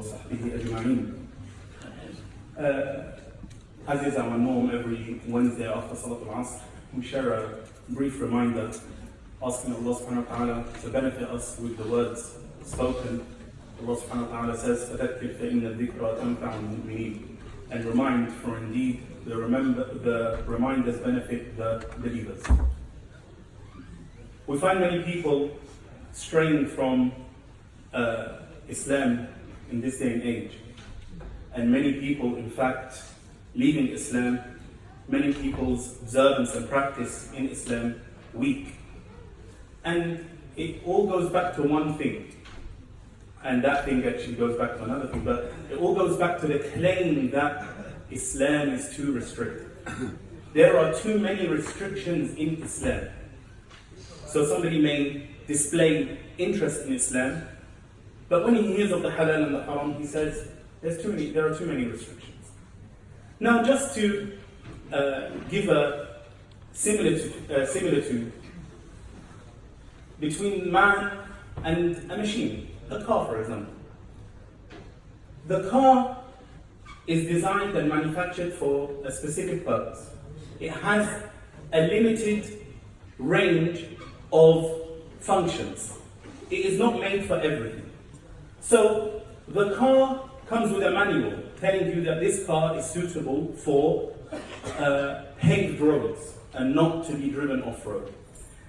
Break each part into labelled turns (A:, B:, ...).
A: وصحبه أجمعين. As is our norm every Wednesday after Salat al-Asr, we share a brief reminder asking Allah subhanahu wa ta'ala to benefit us with the words spoken. Allah subhanahu wa ta'ala says, فَذَكِّرْ فَإِنَّ الذِّكْرَ تَنْفَعُ الْمُؤْمِنِينَ, and remind, for indeed the reminders benefit the believers. We find many people straying from Islam in this day and age, and many people in fact leaving Islam, many people's observance and practice in Islam weak. And it all goes back to one thing, and that thing actually goes back to another thing, but it all goes back to the claim that Islam is too restrictive. There are too many restrictions in Islam. So somebody may display interest in Islam, but when he hears of the halal and the haram, he says, there are too many restrictions. Now, just to give a similitude between man and a machine, a car for example. The car is designed and manufactured for a specific purpose. It has a limited range of functions. It is not made for everything. So the car comes with a manual telling you that this car is suitable for paved roads and not to be driven off-road.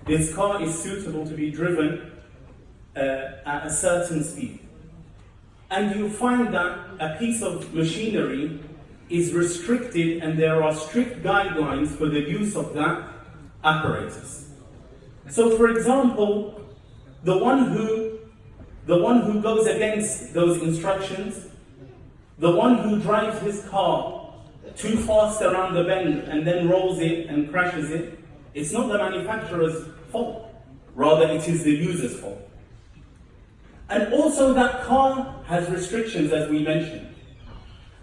A: This car is suitable to be driven at a certain speed. And you find that a piece of machinery is restricted and there are strict guidelines for the use of that apparatus. So for example, the one who goes against those instructions, the one who drives his car too fast around the bend and then rolls it and crashes it, it's not the manufacturer's fault, rather it is the user's fault. And also that car has restrictions, as we mentioned.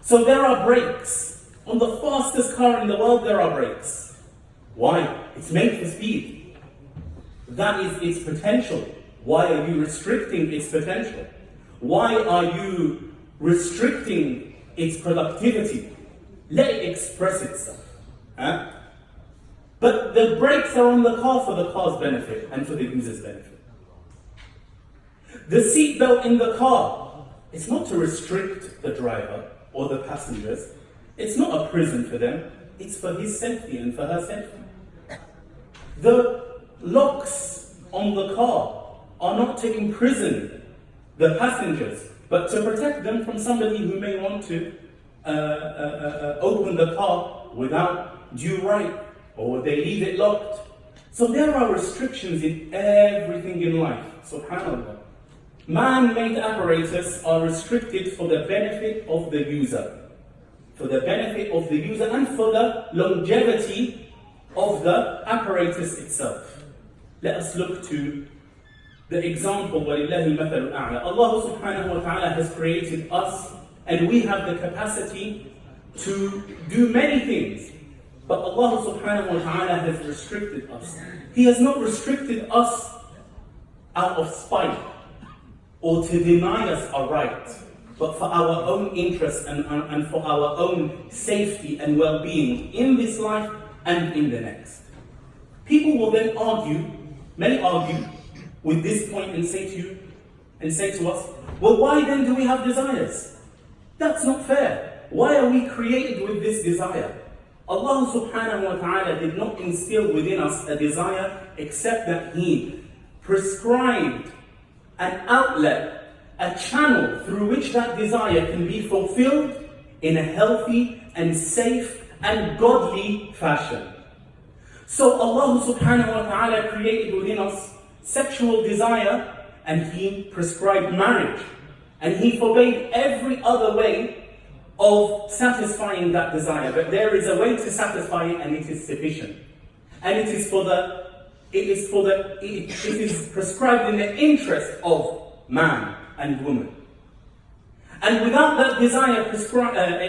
A: So there are brakes. On the fastest car in the world, there are brakes. Why? It's made for speed. That is its potential. Why are you restricting its potential? Why are you restricting its productivity? Let it express itself. Huh? But the brakes are on the car for the car's benefit and for the user's benefit. The seatbelt in the car, it's not to restrict the driver or the passengers. It's not a prison for them. It's for his safety and for her safety. The locks on the car are not to imprison the passengers, but to protect them from somebody who may want to open the car without due right, or they leave it locked. So there are restrictions in everything in life. Subhanallah. Man-made apparatus are restricted for the benefit of the user. For the benefit of the user and for the longevity of the apparatus itself. Let us look to the example, وَلِلَّهِ الْمَثَلُ الْأَعْلَى. Allah subhanahu wa ta'ala has created us and we have the capacity to do many things. But Allah subhanahu wa ta'ala has restricted us. He has not restricted us out of spite or to deny us a right, but for our own interest and for our own safety and well-being in this life and in the next. People will then may argue with this point and say to us, well, why then do we have desires? That's not fair. Why are we created with this desire? Allah subhanahu wa ta'ala did not instill within us a desire except that He prescribed an outlet, a channel through which that desire can be fulfilled in a healthy and safe and godly fashion. So Allah subhanahu wa ta'ala created within us sexual desire and He prescribed marriage. And He forbade every other way of satisfying that desire. But there is a way to satisfy it and it is sufficient. And it is prescribed in the interest of man and woman. And without that desire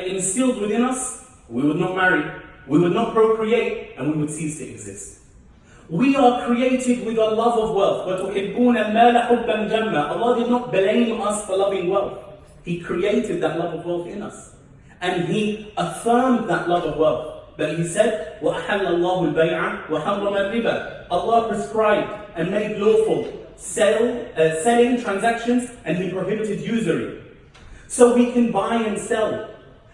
A: instilled within us, we would not marry, we would not procreate, and we would cease to exist. We are created with a love of wealth. وَتُحِبُّونَ الْمَالَ حُبًّا جَمًّا. Allah did not blame us for loving wealth. He created that love of wealth in us. And He affirmed that love of wealth. But He said, وَأَحَلَّ اللَّهُ الْبَيْعَ وَحَرَّمَ الرِّبَى. Allah prescribed and made lawful selling transactions, and He prohibited usury. So we can buy and sell.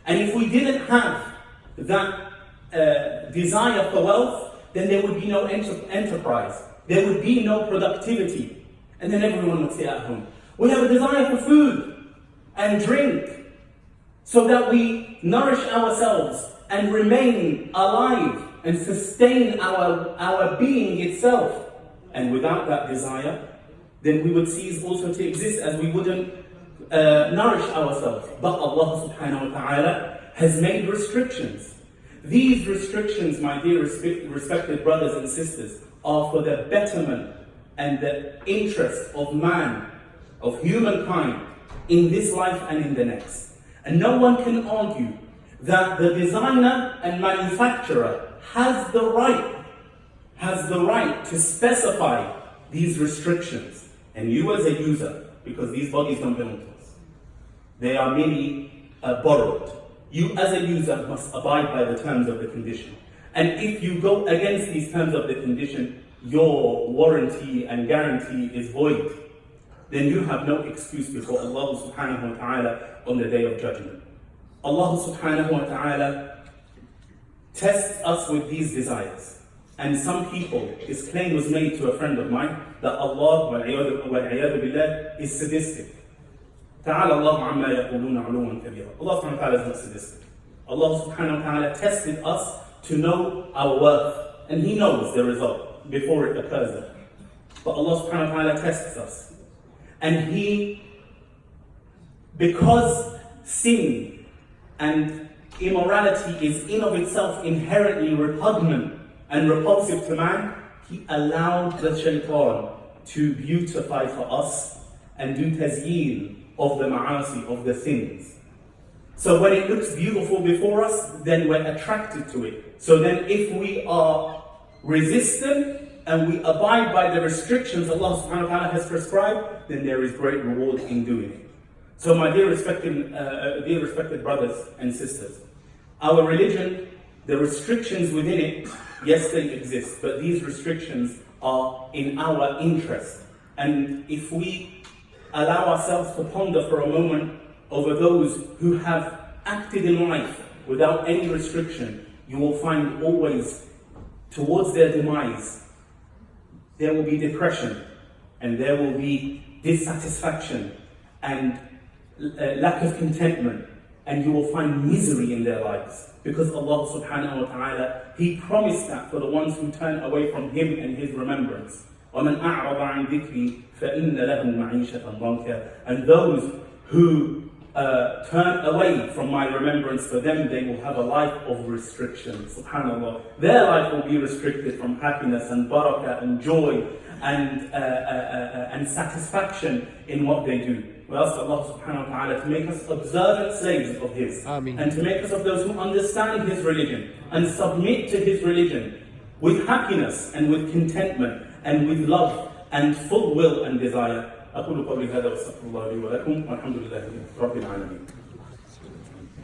A: And if we didn't have that desire for wealth, then there would be no enterprise. There would be no productivity. And then everyone would stay at home. We have a desire for food and drink so that we nourish ourselves and remain alive and sustain our being itself. And without that desire, then we would cease also to exist, as we wouldn't nourish ourselves. But Allah subhanahu wa ta'ala has made restrictions. These restrictions, my dear respected brothers and sisters, are for the betterment and the interest of man, of humankind, in this life and in the next. And no one can argue that the designer and manufacturer has the right to specify these restrictions. And you as a user, because these bodies don't belong to us, they are merely borrowed. You as a user must abide by the terms of the condition. And if you go against these terms of the condition, your warranty and guarantee is void. Then you have no excuse before Allah subhanahu wa ta'ala on the day of judgment. Allah subhanahu wa ta'ala tests us with these desires. And some people, this claim was made to a friend of mine, that Allah wal-'iyadu billah is sadistic. Ta'ala Allah amma yaquluna 'uluwan kabira. Allah subhanahu wa ta'ala is not sadistic. Allah subhanahu wa ta'ala tested us to know our worth. And He knows the result before it occurs. But Allah subhanahu wa ta'ala tests us. And He, because sin and immorality is in of itself inherently repugnant and repulsive to man, He allowed the shaitan to beautify for us and do tazyeen of the ma'asi, of the sins. So when it looks beautiful before us, then we're attracted to it. So then if we are resistant and we abide by the restrictions Allah subhanahu wa ta'ala has prescribed, then there is great reward in doing it. So my dear respected brothers and sisters, our religion, the restrictions within it, yes, they exist, but these restrictions are in our interest. And if we allow ourselves to ponder for a moment over those who have acted in life without any restriction, you will find always towards their demise, there will be depression, and there will be dissatisfaction, and lack of contentment, and you will find misery in their lives. Because Allah subhanahu wa ta'ala, He promised that for the ones who turn away from Him and His remembrance. وَمَنْ أَعْرَضَ عَنْ ذِكْرِي فَإِنَّ لَهُ مَعِيشَةً ضَنْكًا. And those who turn away from my remembrance, for them they will have a life of restriction. Subhanallah. Their life will be restricted from happiness and barakah and joy and satisfaction in what they do. We ask Allah subhanahu wa ta'ala to make us observant slaves of His. Ameen. And to make us of those who understand His religion and submit to His religion with happiness and with contentment and with love and full will and desire. أقول قولي هذا وأستغفر الله لي ولكم والحمد لله رب العالمين.